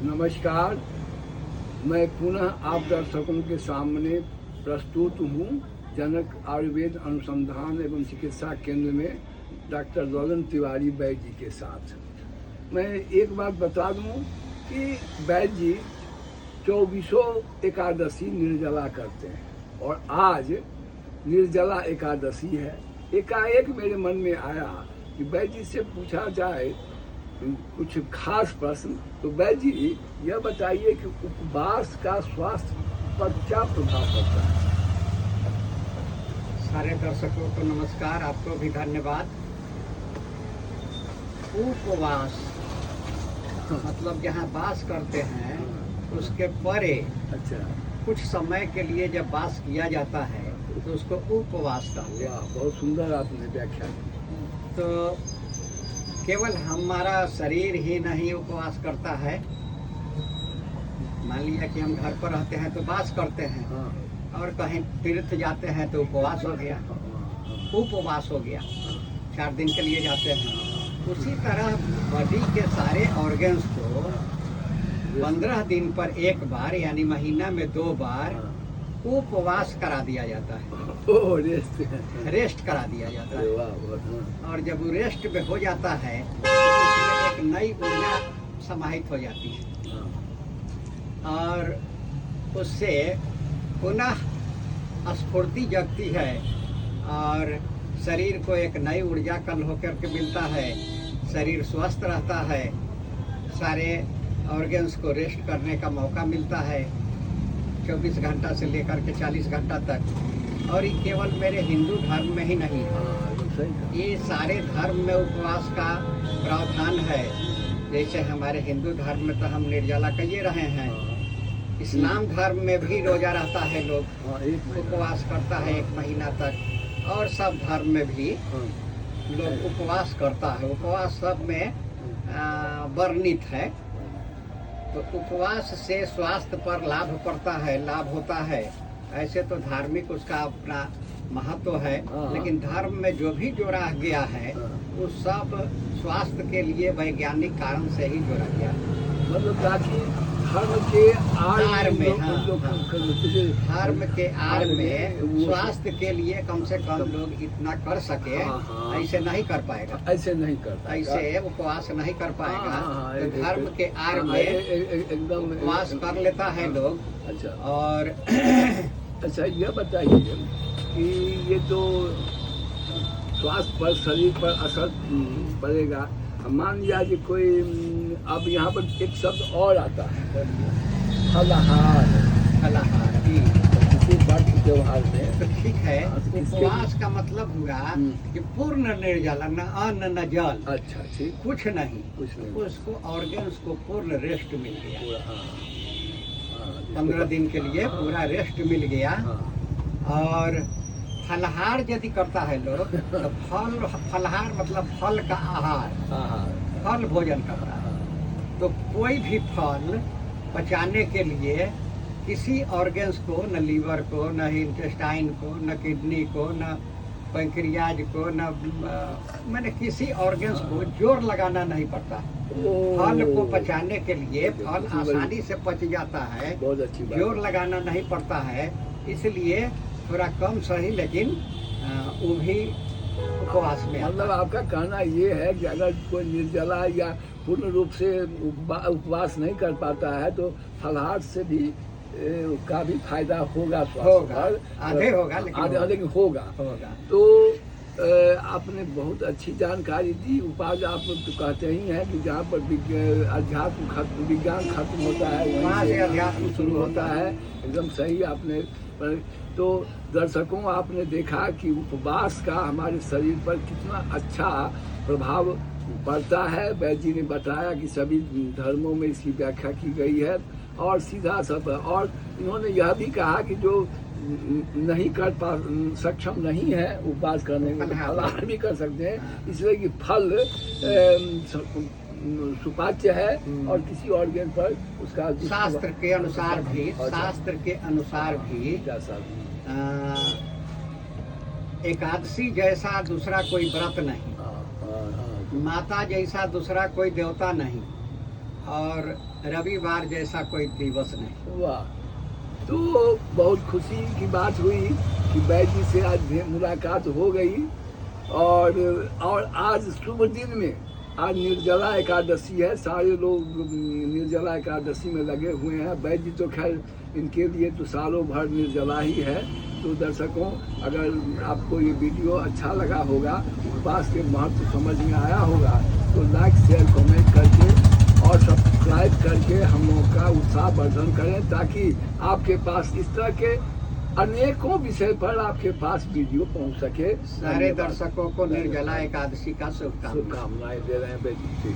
नमस्कार। मैं पुनः आप दर्शकों के सामने प्रस्तुत हूँ जनक आयुर्वेद अनुसंधान एवं चिकित्सा केंद्र में डॉक्टर गगन तिवारी वैद्य जी के साथ। मैं एक बात बता दूँ कि वैद्य जी 24 एकादशी निर्जला करते हैं और आज निर्जला एकादशी है। एकाएक मेरे मन में आया कि वैद्य जी से पूछा जाए कुछ खास प्रश्न। तो वैद्य जी यह बताइए कि उपवास का स्वास्थ्य पर क्या प्रभाव पड़ता है? सारे दर्शकों को नमस्कार, आपको भी धन्यवाद। उपवास मतलब जहाँ वास करते हैं उसके परे अच्छा, कुछ समय के लिए जब वास किया जाता है तो उसको उपवास कहते हैं। वाह, बहुत सुंदर आपने व्याख्या की। तो केवल हमारा शरीर ही नहीं उपवास करता है। मान लिया कि हम घर पर रहते हैं तो वास करते हैं, हाँ, और कहीं तीर्थ जाते हैं तो उपवास हो गया, उपवास हो गया, 4 दिन के लिए जाते हैं। उसी तरह बॉडी के सारे ऑर्गन्स को 15 दिन पर एक बार यानी महीना में 2 बार उपवास करा दिया जाता है, ओह, रेस्ट रेस्ट करा दिया जाता अरे है। वाह, बहुत और जब वो रेस्ट में हो जाता है तो उसमें एक नई ऊर्जा समाहित हो जाती है हाँ, और उससे पुनः स्फूर्ति जगती है और शरीर को एक नई ऊर्जा कल होकर के मिलता है। शरीर स्वस्थ रहता है, सारे ऑर्गन्स को रेस्ट करने का मौका मिलता है 24 घंटा से लेकर के 40 घंटा तक। और ये केवल मेरे हिंदू धर्म में ही नहीं है, हाँ, सही कहा। ये सारे धर्म में उपवास का प्रावधान है। जैसे हमारे हिंदू धर्म में तो हम निर्जला कहिए रहे हैं, इस्लाम धर्म में भी रोजा रहता है, लोग हाँ, एक महीना। उपवास करता है 1 महीना तक, और सब धर्म में भी हाँ, लोग उपवास करता है। उपवास सब में वर्णित है। तो उपवास से स्वास्थ्य पर लाभ पड़ता है, लाभ होता है। ऐसे तो धार्मिक उसका अपना महत्व है, हाँ। लेकिन धर्म में जो भी जोड़ा गया है हाँ। वो सब स्वास्थ्य के लिए वैज्ञानिक कारण से ही जोड़ा गया है। मतलब ताकि धर्म के आड़ में, लोग- हाँ, लोग- हाँ। धर्म के आड़ में वो- स्वास्थ्य के लिए कम से कम लोग इतना कर सके, हाँ, हाँ। ऐसे नहीं कर पाएगा, ऐसे नहीं करता, ऐसे उपवास नहीं कर पाएगा। हाँ, तो धर्म के आड़ हाँ, में एकदम उपवास कर लेता है लोग। अच्छा, और अच्छा, यह बताइए कि ये तो स्वास्थ्य पर, शरीर पर असर पड़ेगा। मान लिया कि कोई अब यहाँ पर एक शब्द और आता है, फलाहार। फलाहार भी किसी व्रत त्योहार में तो ठीक है। हाँ, तो किसके- उपवास का मतलब हुआ कि पूर्ण निर्जला, न अन्न न जल, अच्छा, ठीक, कुछ नहीं। कुछ नहीं। उसको ऑर्गन्स को पूर्ण रेस्ट मिल गया, पूरा, हाँ, हाँ, 15 दिन के लिए हाँ, पूरा रेस्ट मिल गया। हाँ, और फलाहार यदि करता है लोग तो फलाहार मतलब फल का आहार, हाँ, फल भोजन करता है। हाँ, तो कोई भी फल पचाने के लिए किसी ऑर्गन्स को, न लीवर को, न इंटेस्टाइन को, न किडनी को, न पैंक्रियाज को, न मैंने किसी ऑर्गन्स को जोर लगाना नहीं पड़ता। फल को पचाने के लिए फल आसानी से पच जाता है, बहुत अच्छी बात। जोर लगाना नहीं पड़ता है। इसलिए थोड़ा कम सही, लेकिन वो भी उपवास में आता मतलब है। आपका कहना ये है कि अगर कोई निर्जला या पूर्ण रूप से उपवास नहीं कर पाता है तो फलाहार से भी का भी फायदा होगा, होगा, आधे होगा, लेकिन होगा। होगा। तो आपने बहुत अच्छी जानकारी दी। उपवास आप तो कहते ही हैं कि जहाँ पर अध्यात्म खत्म, विज्ञान खत्म होता है वहाँ से अध्यात्म शुरू होता है। एकदम सही आपने। तो दर्शकों, आपने देखा कि उपवास का हमारे शरीर पर कितना अच्छा प्रभाव पड़ता है। वैद्य जी ने बताया कि सभी धर्मों में इसकी व्याख्या की गई है और सीधा सब। और इन्होंने यह भी कहा कि जो नहीं कर पा सक्षम नहीं है उपवास करने में, फलाहार भी कर सकते हैं, इसलिए कि फल सुपाच्य है और किसी ऑर्गन पर उसका शास्त्र के अनुसार भी, शास्त्र के अनुसार भी एकादशी जैसा दूसरा कोई व्रत नहीं, माता जैसा दूसरा कोई देवता नहीं, और रविवार जैसा कोई दिवस नहीं। वाह, तो बहुत खुशी की बात हुई कि वैद्य जी से आज मुलाकात हो गई। और आज शुभ दिन में, आज निर्जला एकादशी है, सारे लोग निर्जला एकादशी में लगे हुए हैं। वैद्य जी तो खैर इनके लिए तो सालों भर निर्जला ही है। तो दर्शकों, अगर आपको ये वीडियो अच्छा लगा होगा, उपवास के महत्व समझ में आया होगा, तो लाइक शेयर कमेंट करके और सब्सक्राइब करके हम लोगों का उत्साह वर्धन करें, ताकि आपके पास इस तरह के अनेकों विषय पर आपके पास वीडियो पहुंच सके। सारे दर्शकों को निर्जला एकादशी का शुभकामनाएं। शुभकामनाएं दे रहे हैं वैद्य जी।